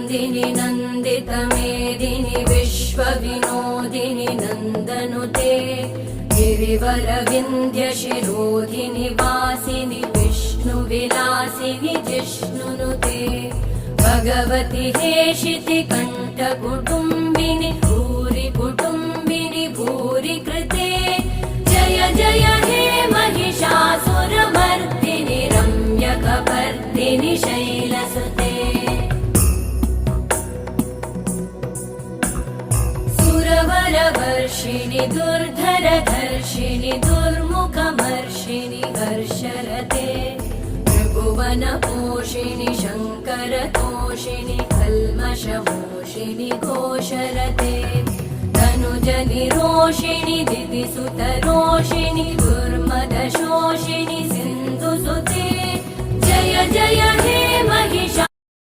नन्दिनि नन्दितमेदिनि विश्वविनोदिनि नन्दनुते गिरिवरविन्ध्यशिरोधिनि वासिनि विष्णुविलासिनि जिष्णुनुते भगवति हेशिति कण्ठकुटुम्बिनि भूरि कुटुम्बिनि भूरि कृते जय जय हे महिषासुरमर्दिनि रम्यकपर्दिनि शैलसुते सुरवरवर्षिणि दुर्धरधर्षिणि दुर्मुखमर्षिणि हर्षरते त्रिभुवनपोषिणि शङ्करतोषिणि कल्मषमोषिणि घोषरते तनुजनिरोषिणि दिदिसुतरोषिणि दुर्मदशोषिणि सिन्धुसुते जय जय हे महिषासुरमर्दिनि